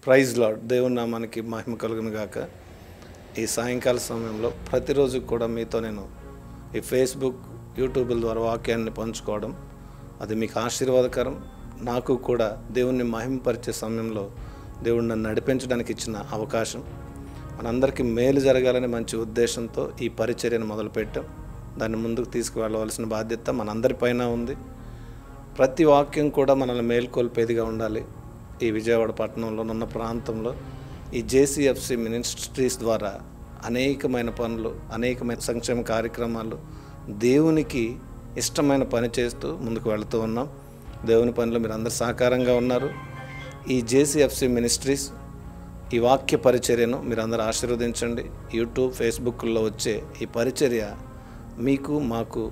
Praise lord. దేవుని నామానికి మహిమ కలుగును గాక. ఈ సాయంకాల సమయంలో ప్రతిరోజు కూడా మీతో నేను ఈ ఫేస్బుక్, యూట్యూబ్ల ద్వారా వాక్యాన్ని పంచుకోవడం అది మీకు ఆశీర్వాదకరం. నాకు కూడా దేవుణ్ణి మహిమపరిచే సమయంలో దేవుడు నన్ను నడిపించడానికి ఇచ్చిన అవకాశం. మనందరికీ మేలు జరగాలని మంచి ఉద్దేశంతో ఈ పరిచర్యను మొదలుపెట్టాం. దాన్ని ముందుకు తీసుకువెళ్ళవలసిన బాధ్యత మనందరిపైన ఉంది. ప్రతి వాక్యం కూడా మనల్ని మేల్కొల్పేదిగా ఉండాలి. ఈ విజయవాడ పట్టణంలో ఉన్న ప్రాంతంలో ఈ జేసీఎఫ్సి మినిస్ట్రీస్ ద్వారా అనేకమైన పనులు, అనేకమైన సంక్షేమ కార్యక్రమాలు, దేవునికి ఇష్టమైన పని చేస్తూ ముందుకు వెళుతూ ఉన్నాం. దేవుని పనిలో మీరు అందరు సహకారంగా ఉన్నారు. ఈ జేసీఎఫ్సి మినిస్ట్రీస్ ఈ వాక్య పరిచర్యను మీరు అందరూ ఆశీర్వదించండి. యూట్యూబ్, ఫేస్బుక్లో వచ్చే ఈ పరిచర్య మీకు మాకు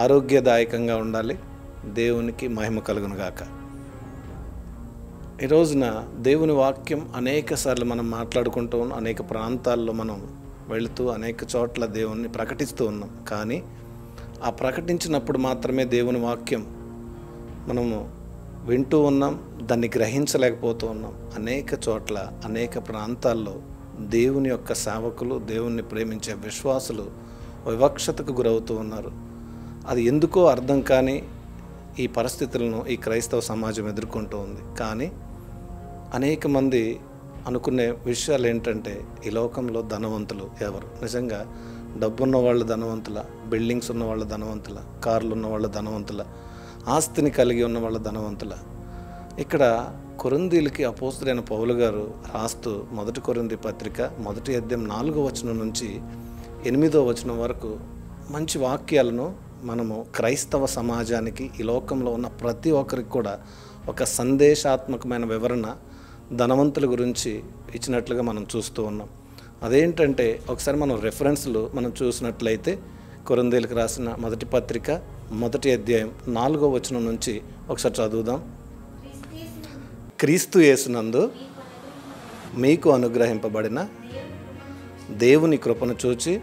ఆరోగ్యదాయకంగా ఉండాలి. దేవునికి మహిమ కలుగును గాక. ఈ రోజున దేవుని వాక్యం అనేక సార్లు మనం మాట్లాడుకుంటూ ఉన్నాం. అనేక ప్రాంతాల్లో మనం వెళుతూ అనేక చోట్ల దేవుణ్ణి ప్రకటిస్తూ ఉన్నాం. కానీ ఆ ప్రకటించినప్పుడు మాత్రమే దేవుని వాక్యం మనము వింటూ ఉన్నాం, దాన్ని గ్రహించలేకపోతూ ఉన్నాం. అనేక చోట్ల, అనేక ప్రాంతాల్లో దేవుని యొక్క సేవకులు, దేవుణ్ణి ప్రేమించే విశ్వాసులు వివక్షతకు గురవుతూ ఉన్నారు. అది ఎందుకో అర్థం కాని ఈ పరిస్థితులను ఈ క్రైస్తవ సమాజం ఎదుర్కొంటూ ఉంది. కానీ అనేక మంది అనుకునే విషయాలు ఏంటంటే, ఈ లోకంలో ధనవంతులు ఎవరు? నిజంగా డబ్బున్న వాళ్ళు ధనవంతుల, బిల్డింగ్స్ ఉన్న వాళ్ళు ధనవంతుల, కార్లు ఉన్న వాళ్ళు ధనవంతుల, ఆస్తిని కలిగి ఉన్న వాళ్ళ ధనవంతుల? ఇక్కడ కొరింథీయులకి అపోస్తలుడైన పౌలు గారు రాస్తూ 1 కొరింథీ పత్రిక 1వ అధ్యాయం 4వ వచనం నుంచి 8వ వచనం వరకు మంచి వాక్యాలను మనము క్రైస్తవ సమాజానికి, ఈ లోకంలో ఉన్న ప్రతి ఒక్కరికి కూడా ఒక సందేశాత్మకమైన వివరణ ధనవంతుల గురించి ఇచ్చినట్లుగా మనం చూస్తూ ఉన్నాం. అదేంటంటే, ఒకసారి మనం రెఫరెన్స్లు మనం చూసినట్లయితే కొరింథీయులకు రాసిన 1వ పత్రిక 1వ అధ్యాయం 4వ వచనం నుంచి ఒకసారి చదువుదాం. క్రీస్తు యేసునందు మీకు అనుగ్రహింపబడిన దేవుని కృపను చూచి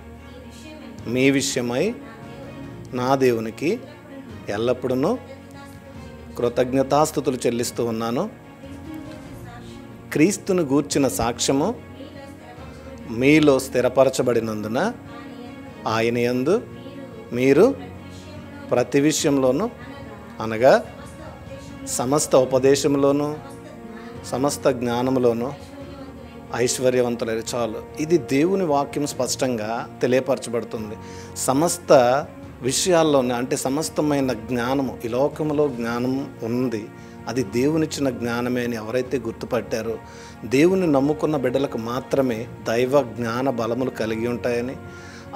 మీ విషయమై నా దేవునికి ఎల్లప్పుడూ కృతజ్ఞతాస్తుతులు చెల్లిస్తూ ఉన్నాను. క్రీస్తును గూర్చిన సాక్ష్యము మీలో స్థిరపరచబడినందున ఆయన యందు మీరు ప్రతి విషయంలోనూ, అనగా సమస్త ఉపదేశంలోనూ సమస్త జ్ఞానంలోనూ ఐశ్వర్యవంతులైన చాలు. ఇది దేవుని వాక్యం స్పష్టంగా తెలియపరచబడుతుంది. సమస్త విషయాల్లోనే, అంటే సమస్తమైన జ్ఞానము, ఈ లోకంలో జ్ఞానం ఉంది, అది దేవునిచ్చిన జ్ఞానమే అని ఎవరైతే గుర్తుపట్టారో, దేవుని నమ్ముకున్న బిడ్డలకు మాత్రమే దైవ జ్ఞాన బలములు కలిగి ఉంటాయని,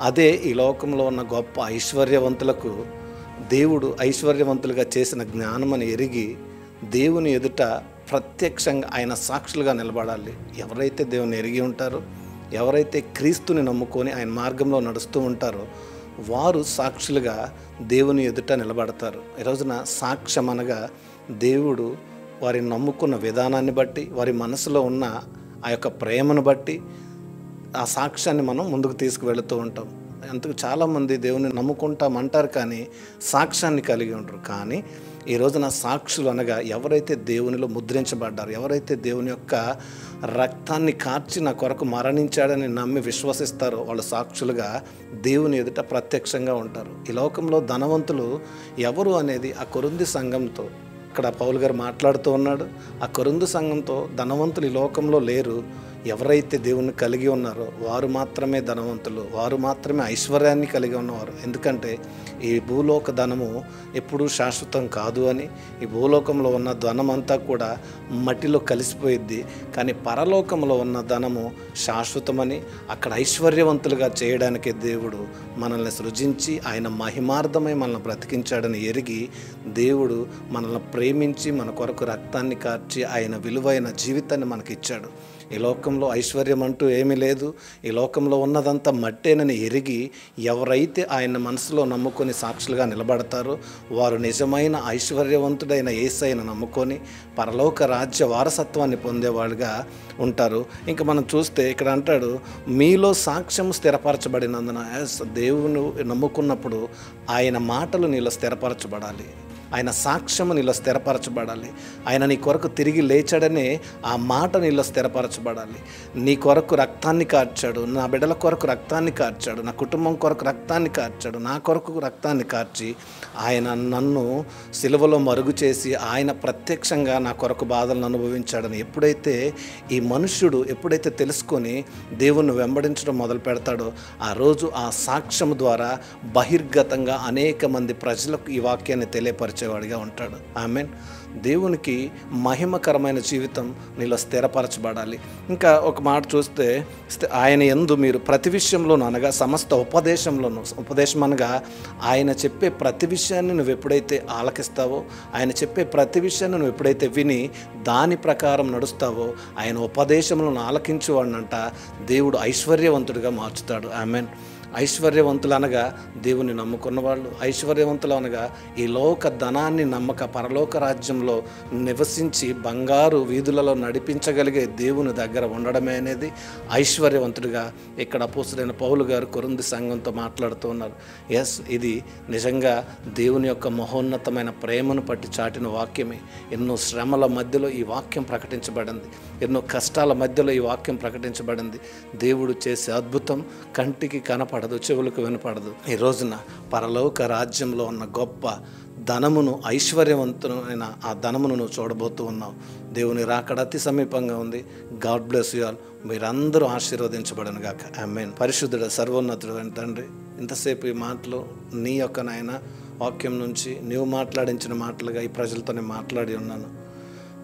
అదే ఈ లోకంలో ఉన్న గొప్ప ఐశ్వర్యవంతులకు దేవుడు ఐశ్వర్యవంతులుగా చేసిన జ్ఞానమని ఎరిగి దేవుని ఎదుట ప్రత్యక్షంగా ఆయన సాక్షులుగా నిలబడాలి. ఎవరైతే దేవుని ఎరిగి ఉంటారో, ఎవరైతే క్రీస్తుని నమ్ముకొని ఆయన మార్గంలో నడుస్తూ ఉంటారో, వారు సాక్షులుగా దేవుని ఎదుట నిలబడతారు. ఈ రోజున సాక్ష్యం అనగా దేవుడు వారిని నమ్ముకున్న విధానాన్ని బట్టి, వారి మనసులో ఉన్న ఆ యొక్క ప్రేమను బట్టి ఆ సాక్ష్యాన్ని మనం ముందుకు తీసుకువెళుతూ ఉంటాం. అందుకు చాలామంది దేవుని నమ్ముకుంటామంటారు కానీ సాక్ష్యాన్ని కలిగి ఉంటారు. కానీ ఈ రోజున సాక్షులు అనగా ఎవరైతే దేవునిలో ముద్రించబడ్డారు, ఎవరైతే దేవుని యొక్క రక్తాన్ని కార్చి నా కొరకు మరణించాడని నమ్మి విశ్వసిస్తారో, వాళ్ళు సాక్షులుగా దేవుని ఎదుట ప్రత్యక్షంగా ఉంటారు. ఈ లోకంలో ధనవంతులు ఎవరు అనేది ఆ కొరింథీ సంఘంతో ఇక్కడ పౌలు గారు మాట్లాడుతూ ఉన్నాడు. ఆ కొరింథీ సంఘంతో ధనవంతులు ఈ లోకంలో లేరు. ఎవరైతే దేవుని కలిగి ఉన్నారో వారు మాత్రమే ధనవంతులు, వారు మాత్రమే ఐశ్వర్యాన్ని కలిగి ఉన్నవారు. ఎందుకంటే ఈ భూలోక ధనము ఎప్పుడూ శాశ్వతం కాదు అని, ఈ భూలోకంలో ఉన్న ధనం అంతా కూడా మట్టిలో కలిసిపోయిద్ది. కానీ పరలోకంలో ఉన్న ధనము శాశ్వతమని, అక్కడ ఐశ్వర్యవంతులుగా చేయడానికి దేవుడు మనల్ని సృజించి ఆయన మహిమార్థమై మనల్ని బ్రతికించాడని ఎరిగి దేవుడు మనల్ని ప్రేమించి మన కొరకు రక్తాన్ని కార్చి ఆయన విలువైన జీవితాన్ని మనకిచ్చాడు. ఈ లోకంలో ఐశ్వర్యం అంటూ ఏమీ లేదు, ఈ లోకంలో ఉన్నదంతా మట్టేనని ఎరిగి ఎవరైతే ఆయన మనసులో నమ్ముకొని సాక్షులుగా నిలబడతారో వారు నిజమైన ఐశ్వర్యవంతుడైన యేసయ్యను నమ్ముకొని పరలోక రాజ్య వారసత్వాన్ని పొందేవాళ్ళుగా ఉంటారు. ఇంకా మనం చూస్తే ఇక్కడ అంటాడు, మీలో సాక్ష్యం స్థిరపరచబడినందున. దేవుని నమ్ముకున్నప్పుడు ఆయన మాటలు నీలో స్థిరపరచబడాలి. ఆయన సాక్ష్యము నీలో స్థిరపరచబడాలి. ఆయన నీ కొరకు తిరిగి లేచాడనే ఆ మాట నీలో స్థిరపరచబడాలి. నీ కొరకు రక్తాన్ని కార్చాడు, నా బిడ్డల కొరకు రక్తాన్ని కార్చాడు, నా కుటుంబం కొరకు రక్తాన్ని కార్చాడు, నా కొరకు రక్తాన్ని కార్చి ఆయన నన్ను సిలువలో మరుగు చేసి ఆయన ప్రత్యక్షంగా నా కొరకు బాధలను అనుభవించాడని ఎప్పుడైతే ఈ మనుష్యుడు తెలుసుకొని దేవుణ్ణి వెంబడించడం మొదలు పెడతాడో ఆ రోజు ఆ సాక్ష్యం ద్వారా బహిర్గతంగా అనేక మంది ప్రజలకు ఈ వాక్యాన్ని తెలియపరిచేవాడిగా ఉంటాడు. ఆమేన్. దేవునికి మహిమకరమైన జీవితం నీలో స్థిరపరచబడాలి. ఇంకా ఒక మాట చూస్తే ఆయన యందు మీరు ప్రతి విషయంలోనూ అనగా సమస్త ఉపదేశంలోనూ, ఉపదేశం అనగా ఆయన చెప్పే ప్రతి విషయాన్ని నువ్వు ఎప్పుడైతే ఆలకిస్తావో, ఆయన చెప్పే ప్రతి విషయాన్ని నువ్వు ఎప్పుడైతే విని దాని ప్రకారం నడుస్తావో ఆయన ఉపదేశంలో ఆలకించేవాడినంట దేవుడు ఐశ్వర్యవంతుడిగా మార్చుతాడు. ఆమేన్. ఐశ్వర్యవంతులు అనగా దేవుని నమ్ముకున్న వాళ్ళు, ఐశ్వర్యవంతులు అనగా ఈ లోక ధనాన్ని నమ్మక పరలోక రాజ్యంలో నివసించి బంగారు వీధులలో నడిపించగలిగే దేవుని దగ్గర ఉండడమే అనేది ఐశ్వర్యవంతుడిగా ఇక్కడ అపోస్తలుడైన పౌలు గారు కొరింథీ సంఘంతో మాట్లాడుతూ ఉన్నారు. ఎస్, ఇది నిజంగా దేవుని యొక్క మహోన్నతమైన ప్రేమను పట్టి చాటిన వాక్యమే. ఎన్నో శ్రమల మధ్యలో ఈ వాక్యం ప్రకటించబడింది, ఎన్నో కష్టాల మధ్యలో ఈ వాక్యం ప్రకటించబడింది. దేవుడు చేసే అద్భుతం కంటికి కనపడదు, చెవులకు వినపడదు. ఈ రోజున పరలోక రాజ్యంలో ఉన్న గొప్ప ధనమును, ఐశ్వర్యవంతమైన ఆ ధనమును నువ్వు చూడబోతూ ఉన్నావు. దేవుని రాకడ అతి సమీపంగా ఉంది. God bless you all. మీరందరూ ఆశీర్వదించబడను గాక. ఆమేన్. పరిశుద్ధుడ సర్వోన్నతుడు అయిన తండ్రి, ఇంతసేపు ఈ మాటలు నీ యొక్క నాయన వాక్యం నుంచి నీవు మాట్లాడించిన మాటలుగా ఈ ప్రజలతో నేను మాట్లాడి ఉన్నాను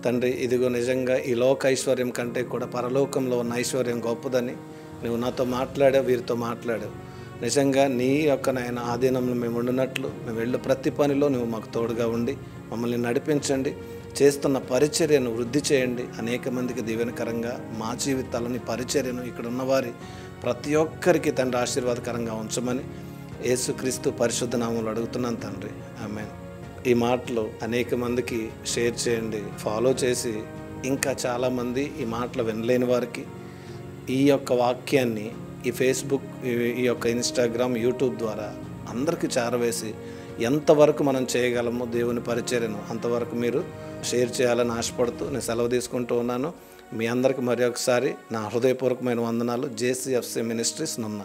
తండ్రి. ఇదిగో నిజంగా ఈ లోక ఐశ్వర్యం కంటే కూడా పరలోకంలో ఉన్న ఐశ్వర్యం గొప్పదని నువ్వు నాతో మాట్లాడావు, వీరితో మాట్లాడావు. నిజంగా నీ యొక్క నాయన ఆధీనంలో మేము ఉండినట్లు మేము వెళ్ళు ప్రతి పనిలో నువ్వు మాకు తోడుగా ఉండి మమ్మల్ని నడిపించండి. చేస్తున్న పరిచర్యను వృద్ధి చేయండి. అనేక మందికి దీవెనకరంగా మా జీవితాలని పరిచర్యను ఇక్కడ ఉన్నవారి ప్రతి ఒక్కరికి తండ్రి ఆశీర్వాదకరంగా ఉంచమని యేసుక్రీస్తు పరిశుద్ధ నామములో అడుగుతున్నాను తండ్రి. ఆమేన్. ఈ మాటలు అనేక మందికి షేర్ చేయండి, ఫాలో చేసి ఇంకా చాలామంది ఈ మాటలు వినలేని వారికి ఈ యొక్క వాక్యాన్ని ఈ ఫేస్బుక్, ఈ యొక్క ఇన్స్టాగ్రామ్, యూట్యూబ్ ద్వారా అందరికీ చేరవేసి ఎంతవరకు మనం చేయగలమో దేవుని పరిచర్యను అంతవరకు మీరు షేర్ చేయాలని ఆశపడుతూ నేను సెలవు తీసుకుంటూ ఉన్నాను. మీ అందరికీ మరి ఒకసారి నా హృదయపూర్వకమైన వందనాలు. JCFC మినిస్ట్రీస్ నున్న.